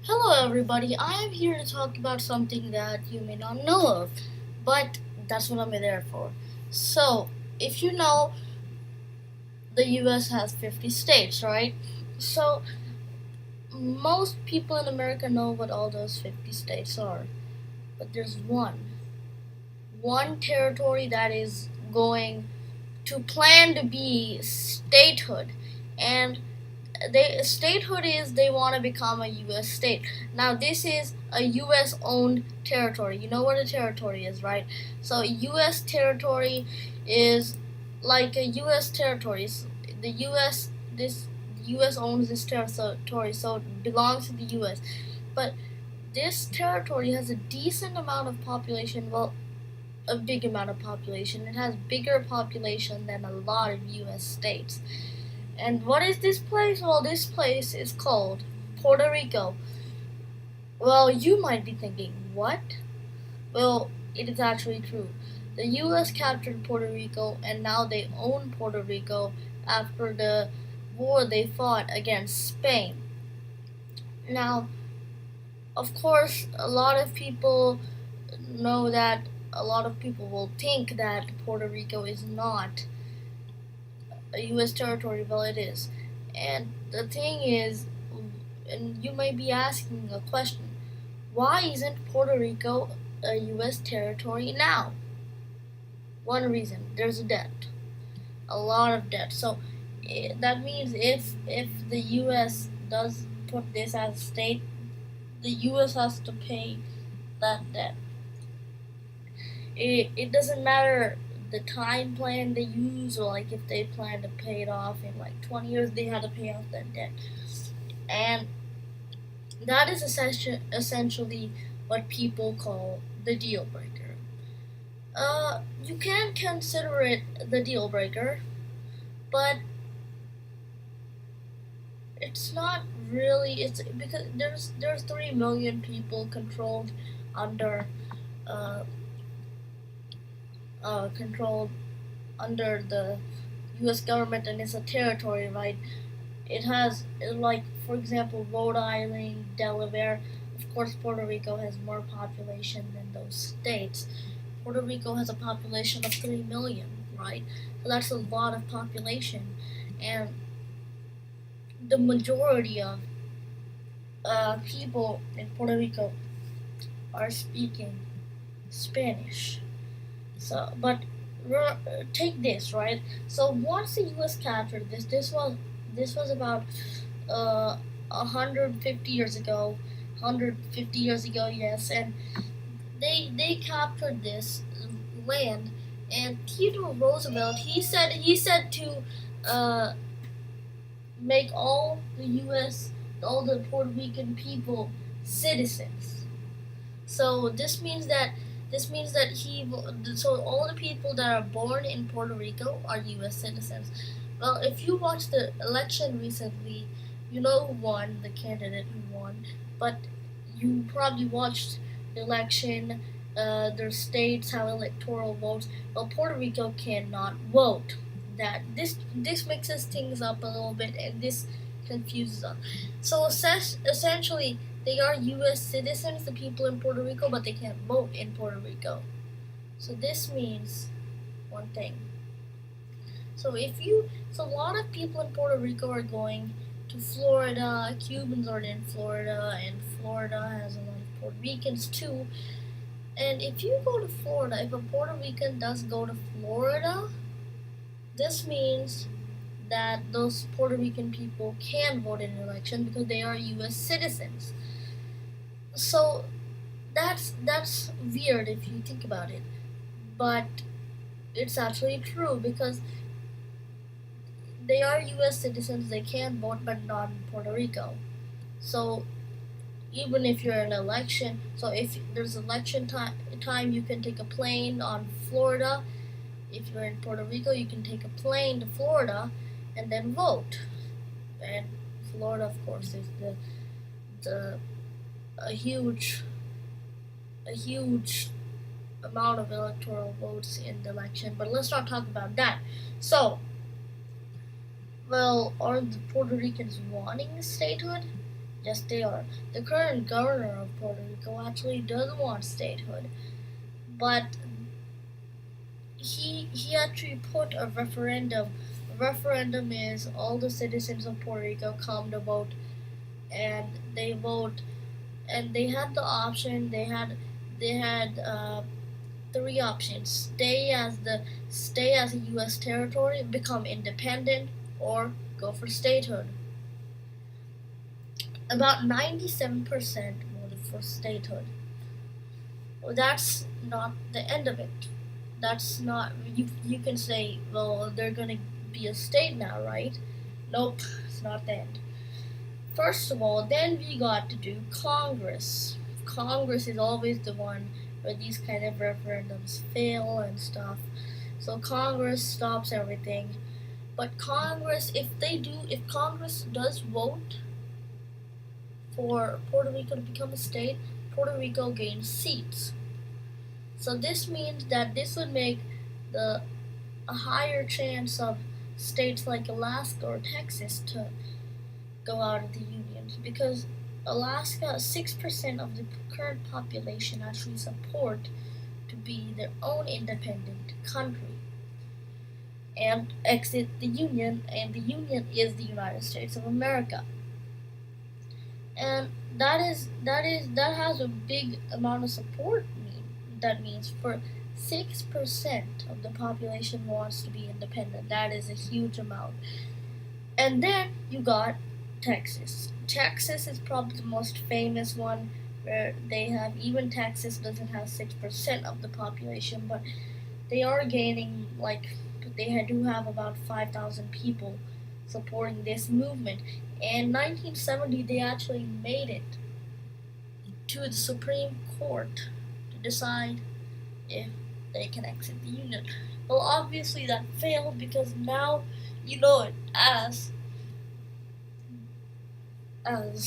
Hello, everybody. I am here to talk about something that you may not know of, but that's what I'm there for. So, if you know, the U.S. has 50 states, right? So, most people in America know what all those 50 states are, but there's one territory that is going to plan to be statehood, and statehood is they want to become a U.S. state. Now this is a U.S. owned territory. You know what a territory is, right? So U.S. territory is like a U.S. territory. The U.S. this U.S. owns this territory, so it belongs to the U.S. But this territory has a decent amount of population. Well, a big amount of population. It has bigger population than a lot of U.S. states. And what is this place? Well, this place is called Puerto Rico. Well, you might be thinking, what? Well, it is actually true. The US captured Puerto Rico and now they own Puerto Rico after the war they fought against Spain. Now, of course, a lot of people know that a lot of people will think that Puerto Rico is not a U.S. territory. Well, it is. And the thing is, and you might be asking a question, why isn't Puerto Rico a U.S. territory now? One reason, there's a debt, a lot of debt. So that means if the U.S. does put this as a state, the U.S. has to pay that debt. It doesn't matter the time plan they use, or like if they plan to pay it off in like 20 years, they had to pay off that debt. And that is essentially what people call the deal breaker. You can consider it the deal breaker, but it's not really. It's because there's 3 million people controlled under uh, controlled under the U.S. government, and it's a territory, right? It has, like, for example, Rhode Island, Delaware. Of course, Puerto Rico has more population than those states. Puerto Rico has a population of 3 million, right? So that's a lot of population. And the majority of people in Puerto Rico are speaking Spanish. So, but take this, right? So once the U.S. captured this was about uh, 150 years ago. 150 years ago, yes, and they captured this land. And Theodore Roosevelt, he said to uh, make all the Puerto Rican people citizens. So this means that so all the people that are born in Puerto Rico are U.S. citizens. Well, if you watched the election recently, you know who won, the candidate who won, but you probably watched the election. Their states have electoral votes. Well, Puerto Rico cannot vote. That this mixes things up a little bit, and this confuses us. So essentially, they are U.S. citizens, the people in Puerto Rico, but they can't vote in Puerto Rico. So this means one thing. So a lot of people in Puerto Rico are going to Florida. Cubans are in Florida, and Florida has a lot of Puerto Ricans too. And if you go to Florida, if a Puerto Rican does go to Florida, this means that those Puerto Rican people can vote in an election because they are U.S. citizens. So that's weird if you think about it, but it's actually true because they are U.S. citizens. They can vote, but not in Puerto Rico. So even if you're in an election, so if there's election time, you can take a plane on Florida. If you're in Puerto Rico, you can take a plane to Florida and then vote. And Florida, of course, is the a huge a huge amount of electoral votes in the election. But let's not talk about that. So, well, are the Puerto Ricans wanting statehood? Yes, they are. The current governor of Puerto Rico actually does want statehood, but he actually put a referendum. A referendum is all the citizens of Puerto Rico come to vote, and they vote, and they had the option. They had three options: stay as a U.S. territory, become independent, or go for statehood. About 97% voted for statehood. Well, that's not the end of it. That's not you can say, well, they're gonna be a state now, right? Nope, it's not the end. First of all, then we got to do Congress. Congress is always the one where these kind of referendums fail and stuff. So Congress stops everything. But Congress, if Congress does vote for Puerto Rico to become a state, Puerto Rico gains seats. So this means that this would make the a higher chance of states like Alaska or Texas to go out of the union because Alaska 6% of the current population actually support to be their own independent country and exit the union, and the union is the United States of America. And that has a big amount of support. That means for 6% of the population wants to be independent. That is a huge amount. And then you got Texas. Texas is probably the most famous one, where they have, even Texas doesn't have 6% of the population, but they are gaining, like, they do have about 5,000 people supporting this movement. In 1970, they actually made it to the Supreme Court to decide if they can exit the union. Well, obviously that failed because now you know it as a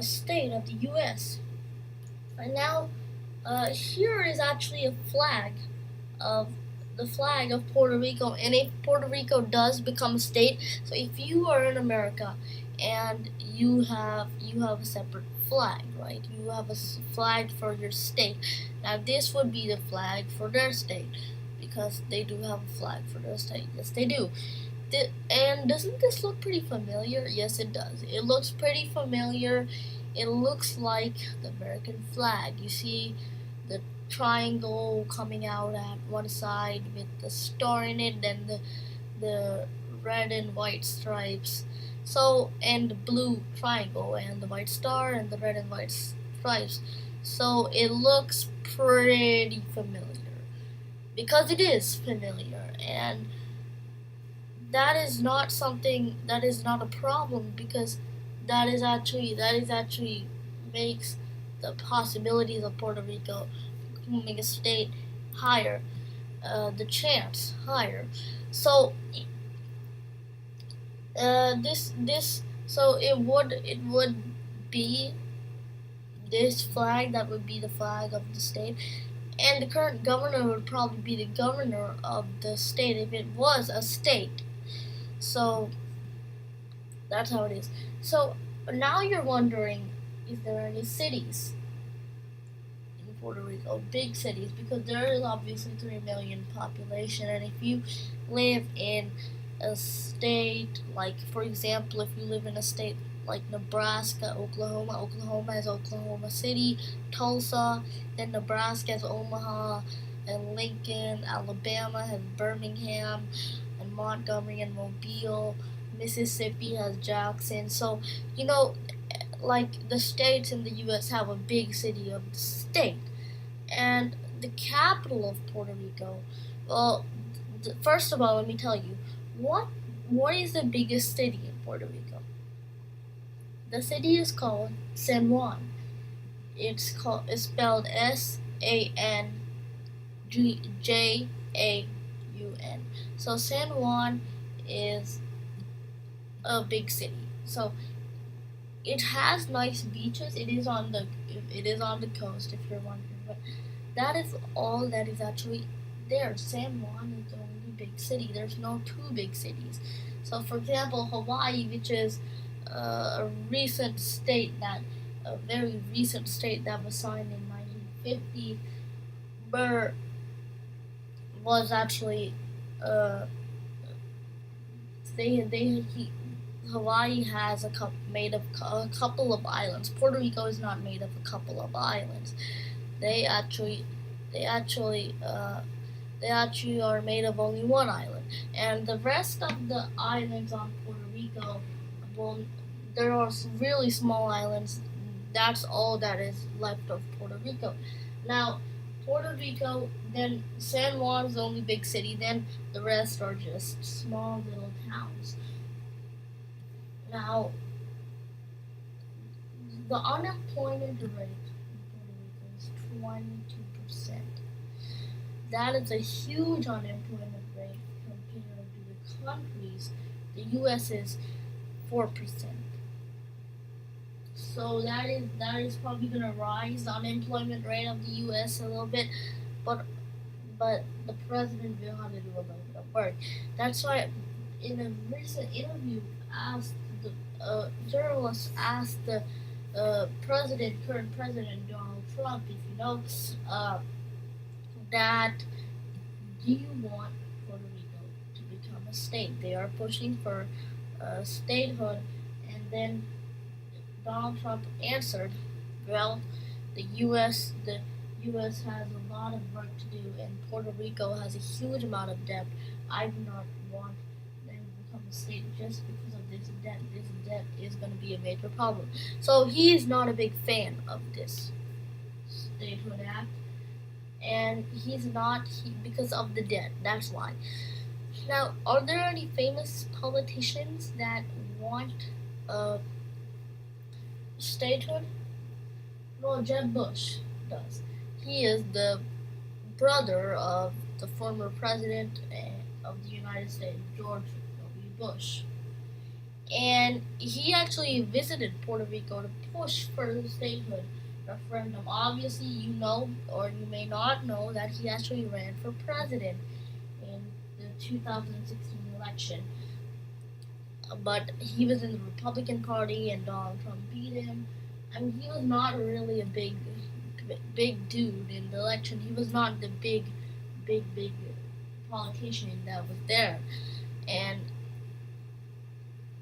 state of the U.S. And now here is actually a flag of the flag of Puerto Rico, and if Puerto Rico does become a state, so if you are in America and you have a separate flag, right? You have a flag for your state. Now this would be the flag for their state because they do have a flag for their state. Yes, they do. And doesn't this look pretty familiar? Yes, it does. It looks pretty familiar. It looks like the American flag. You see the triangle coming out at one side with the star in it, then the red and white stripes. So, and the blue triangle and the white star and the red and white stripes. So it looks pretty familiar because it is familiar, and that is not a problem because that is actually makes the possibilities of Puerto Rico becoming a state higher, the chance higher. So this so it would be this flag that would be the flag of the state, and the current governor would probably be the governor of the state if it was a state. So that's how it is. So now you're wondering, is there any cities in Puerto Rico, big cities? Because there is obviously 3 million population, and if you live in a state, like for example, if you live in a state like Nebraska, Oklahoma has Oklahoma City, Tulsa, then Nebraska has Omaha and Lincoln, Alabama has Birmingham and Montgomery and Mobile, Mississippi has Jackson. So, you know, like the states in the US have a big city of the state. And the capital of Puerto Rico, well, first of all, let me tell you, what what is the biggest city in Puerto Rico? The city is called San Juan. It's spelled SANJAUN. So San Juan is a big city. So it has nice beaches. It is on the coast, if you're wondering. But that is all that is actually there. San Juan is the only big city. There's no two big cities. So for example, Hawaii, which is a recent state that a very recent state that was signed in 1950, where was actually uh, they he, Hawaii has made of a couple of islands. Puerto Rico is not made of a couple of islands. They actually they actually uh, they actually are made of only one island, and the rest of the islands on Puerto Rico, well, there are some really small islands. That's all that is left of Puerto Rico. Now, Puerto Rico, then San Juan is the only big city. Then the rest are just small little towns. Now, the unemployment rate in Puerto Rico is 22%. That is a huge unemployment rate compared to the countries. The U.S. is 4%. So that is probably gonna rise the unemployment rate of the U.S. a little bit, but the president will have to do a little bit of work. That's why, in a recent interview, asked the journalist asked the current president Donald Trump, if you know, uh, that do you want Puerto Rico to become a state? They are pushing for statehood, and then Donald Trump answered, "Well, the U.S. has a lot of work to do, and Puerto Rico has a huge amount of debt. I do not want them to become a state just because of this debt. This debt is going to be a major problem." So he is not a big fan of this statehood act, and he's not because of the debt. That's why. Now, are there any famous politicians that want a statehood? Well, Jeb Bush does. He is the brother of the former president of the United States, George W. Bush. And he actually visited Puerto Rico to push for the statehood referendum. Obviously, you know, or you may not know, that he actually ran for president in the 2016 election. But he was in the Republican Party, and Donald Trump beat him. I mean, he was not really a big dude in the election. He was not the big politician that was there, and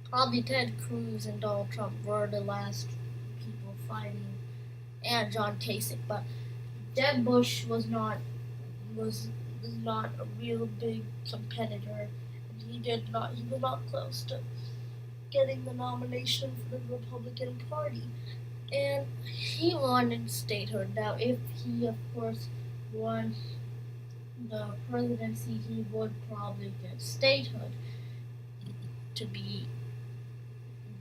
probably Ted Cruz and Donald Trump were the last people fighting, and John Kasich. But Jeb Bush was not a real big competitor. He was not close to getting the nomination for the Republican Party, and he wanted statehood. Now, if he, of course, won the presidency, he would probably get statehood to be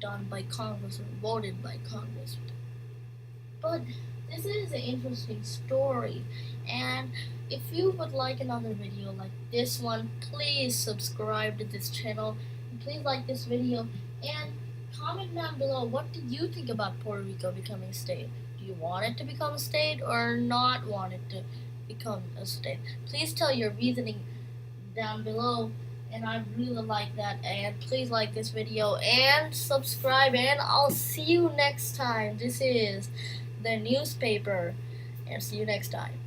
done by Congress or voted by Congress. But this is an interesting story, and if you would like another video like this one, please subscribe to this channel, and please like this video, and comment down below, what do you think about Puerto Rico becoming a state? Do you want it to become a state or not want it to become a state? Please tell your reasoning down below, and I really like that. And please like this video and subscribe, and I'll see you next time. This is the newspaper, and see you next time.